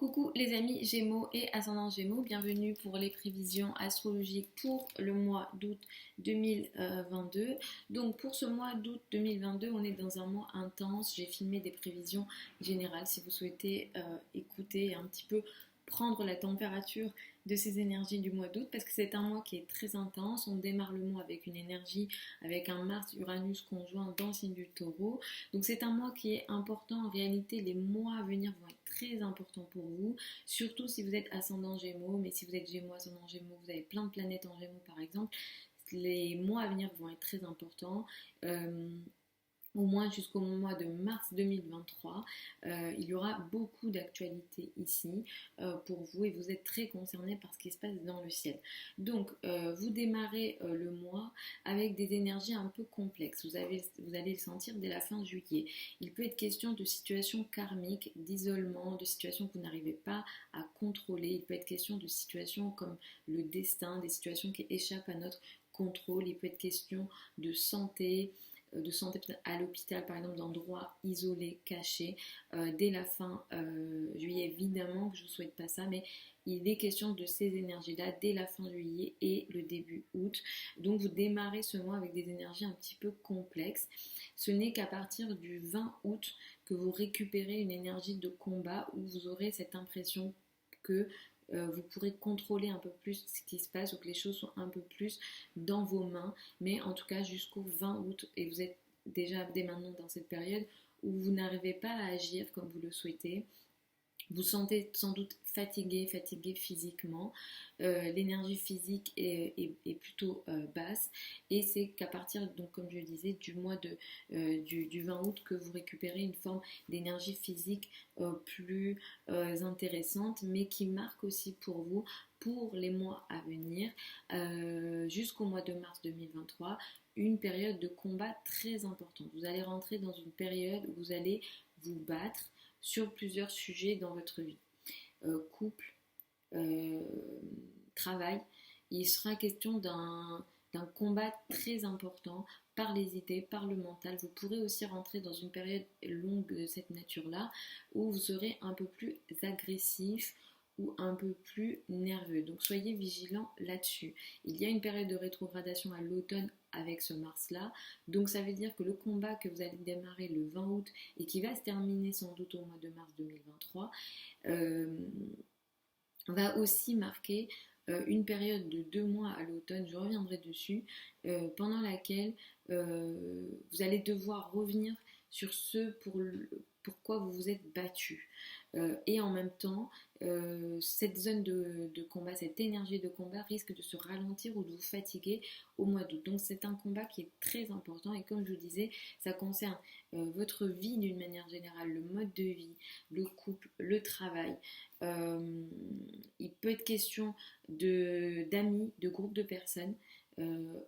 Coucou les amis Gémeaux et ascendant Gémeaux, bienvenue pour les prévisions astrologiques pour le mois d'août 2022. Donc pour ce mois d'août 2022, on est dans un mois intense. J'ai filmé des prévisions générales si vous souhaitez écouter un petit peu prendre la température de ces énergies du mois d'août parce que c'est un mois qui est très intense. On démarre le mois avec une énergie, avec un Mars-Uranus conjoint dans le signe du Taureau. Donc c'est un mois qui est important. En réalité, les mois à venir vont être très importants pour vous, surtout si vous êtes ascendant Gémeaux, mais si vous êtes Gémeaux, ascendant Gémeaux, vous avez plein de planètes en Gémeaux par exemple, les mois à venir vont être très importants. Au moins jusqu'au mois de mars 2023, il y aura beaucoup d'actualités ici pour vous et vous êtes très concernés par ce qui se passe dans le ciel. Donc, vous démarrez le mois avec des énergies un peu complexes. Vous allez le sentir dès la fin juillet. Il peut être question de situations karmiques, d'isolement, de situations que vous n'arrivez pas à contrôler. Il peut être question de situations comme le destin, des situations qui échappent à notre contrôle. Il peut être question de santé à l'hôpital, par exemple, d'endroits isolés, cachés, dès la fin juillet. Évidemment que je ne vous souhaite pas ça, mais il est question de ces énergies-là dès la fin juillet et le début août. Donc vous démarrez ce mois avec des énergies un petit peu complexes. Ce n'est qu'à partir du 20 août que vous récupérez une énergie de combat où vous aurez cette impression que vous pourrez contrôler un peu plus ce qui se passe ou que les choses sont un peu plus dans vos mains, mais en tout cas jusqu'au 20 août, et vous êtes déjà dès maintenant dans cette période où vous n'arrivez pas à agir comme vous le souhaitez. Vous sentez sans doute fatigué physiquement, l'énergie physique est plutôt basse et c'est qu'à partir, donc comme je le disais, du 20 août que vous récupérez une forme d'énergie physique plus intéressante, mais qui marque aussi pour vous, pour les mois à venir, jusqu'au mois de mars 2023, une période de combat très importante. Vous allez rentrer dans une période où vous allez vous battre sur plusieurs sujets dans votre vie. Couple, travail, il sera question d'un combat très important par les idées, par le mental. Vous pourrez aussi rentrer dans une période longue de cette nature-là où vous serez un peu plus agressif ou un peu plus nerveux. Donc soyez vigilants là-dessus. Il y a une période de rétrogradation à l'automne avec ce Mars-là. Donc ça veut dire que le combat que vous allez démarrer le 20 août et qui va se terminer sans doute au mois de mars 2023 va aussi marquer une période de 2 mois à l'automne, je reviendrai dessus, pendant laquelle vous allez devoir revenir sur pourquoi vous vous êtes battu. Et en même temps, cette zone de combat, cette énergie de combat risque de se ralentir ou de vous fatiguer au mois d'août. Donc c'est un combat qui est très important et comme je vous disais, ça concerne votre vie d'une manière générale, le mode de vie, le couple, le travail. Il peut être question d'amis, de groupes de personnes.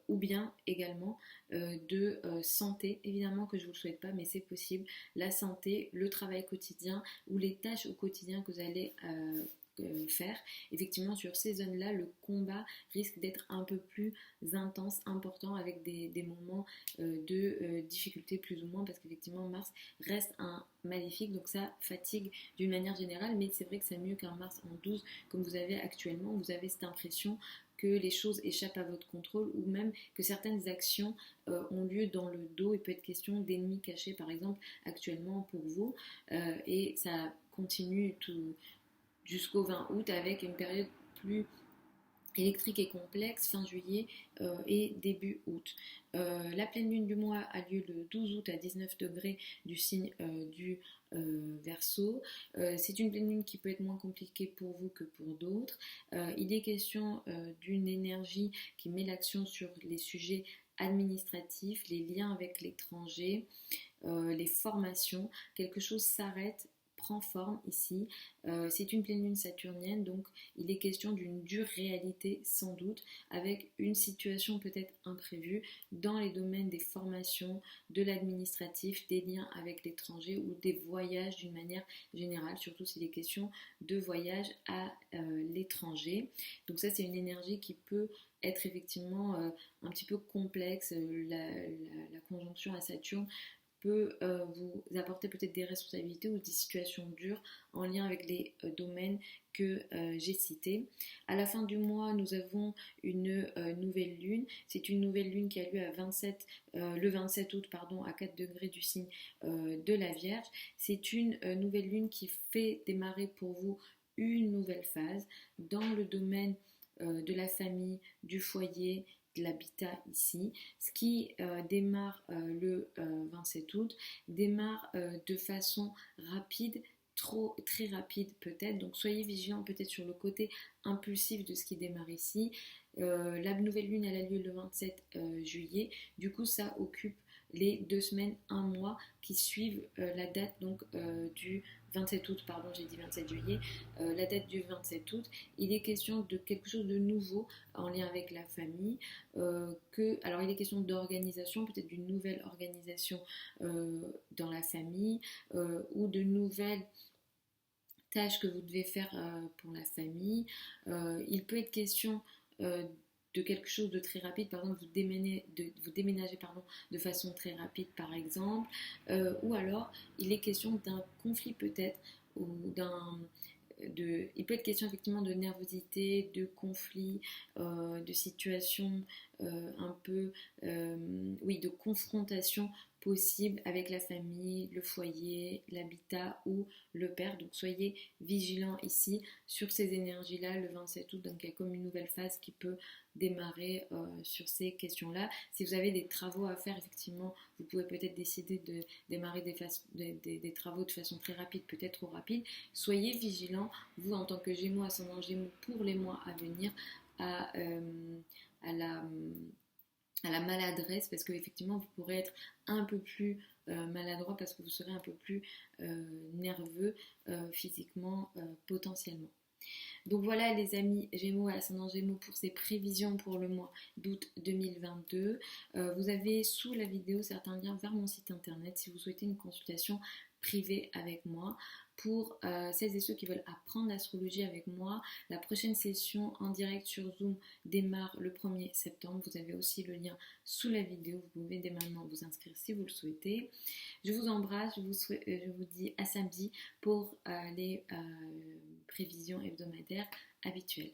Ou bien également de santé, évidemment que je ne vous le souhaite pas, mais c'est possible, la santé, le travail quotidien ou les tâches au quotidien que vous allez faire. Effectivement, sur ces zones-là, le combat risque d'être un peu plus intense, important, avec des moments de difficulté plus ou moins, parce qu'effectivement, Mars reste un maléfique, donc ça fatigue d'une manière générale, mais c'est vrai que c'est mieux qu'un Mars en 12, comme vous avez actuellement, vous avez cette impression que les choses échappent à votre contrôle ou même que certaines actions ont lieu dans le dos. Il peut être question d'ennemis cachés par exemple actuellement pour vous et ça continue jusqu'au 20 août avec une période plus électrique et complexe fin juillet et début août. La pleine lune du mois a lieu le 12 août à 19 degrés du signe du Verseau. C'est une pleine lune qui peut être moins compliquée pour vous que pour d'autres. Il est question d'une énergie qui met l'accent sur les sujets administratifs, les liens avec l'étranger, les formations. Quelque chose s'arrête, prend forme ici. C'est une pleine lune saturnienne, donc il est question d'une dure réalité sans doute, avec une situation peut-être imprévue dans les domaines des formations, de l'administratif, des liens avec l'étranger ou des voyages d'une manière générale, surtout s'il est question de voyage à l'étranger. Donc ça c'est une énergie qui peut être effectivement un petit peu complexe. La conjonction à Saturne peut vous apporter peut-être des responsabilités ou des situations dures en lien avec les domaines que j'ai cités. À la fin du mois, nous avons une nouvelle lune. C'est une nouvelle lune qui a lieu le 27 août à 4 degrés du signe de la Vierge. C'est une nouvelle lune qui fait démarrer pour vous une nouvelle phase dans le domaine de la famille, du foyer, de l'habitat ici. Ce qui démarre le 27 août, démarre de façon rapide, très rapide peut-être, donc soyez vigilants peut-être sur le côté impulsif de ce qui démarre ici. La nouvelle lune elle a lieu le 27 juillet, du coup ça occupe les 2 semaines, un mois qui suivent la date donc du 27 août, pardon j'ai dit 27 juillet, la date du 27 août. Il est question de quelque chose de nouveau en lien avec la famille, alors il est question d'organisation, peut-être d'une nouvelle organisation dans la famille, ou de nouvelles tâches que vous devez faire pour la famille. Il peut être question de quelque chose de très rapide, par exemple vous déménagez de façon très rapide par exemple, ou alors il est question d'un conflit peut-être, ou il peut être question effectivement de nervosité, de conflit, de situation un peu, oui, de confrontation possible avec la famille, le foyer, l'habitat ou le père. Donc soyez vigilants ici sur ces énergies-là le 27 août. Donc il y a comme une nouvelle phase qui peut démarrer sur ces questions-là. Si vous avez des travaux à faire, effectivement, vous pouvez peut-être décider de démarrer des travaux de façon très rapide, peut-être trop rapide. Soyez vigilants, vous en tant que Gémeaux, ascendant Gémeaux, pour les mois à venir, à la maladresse, parce qu'effectivement vous pourrez être un peu plus maladroit parce que vous serez un peu plus nerveux physiquement potentiellement. Donc voilà les amis Gémeaux et ascendant Gémeaux pour ces prévisions pour le mois d'août 2022. Vous avez sous la vidéo certains liens vers mon site internet si vous souhaitez une consultation privée avec moi. Pour celles et ceux qui veulent apprendre l'astrologie avec moi, la prochaine session en direct sur Zoom démarre le 1er septembre. Vous avez aussi le lien sous la vidéo. Vous pouvez dès maintenant vous inscrire si vous le souhaitez. Je vous embrasse, je vous dis à samedi pour les prévisions hebdomadaires habituelles.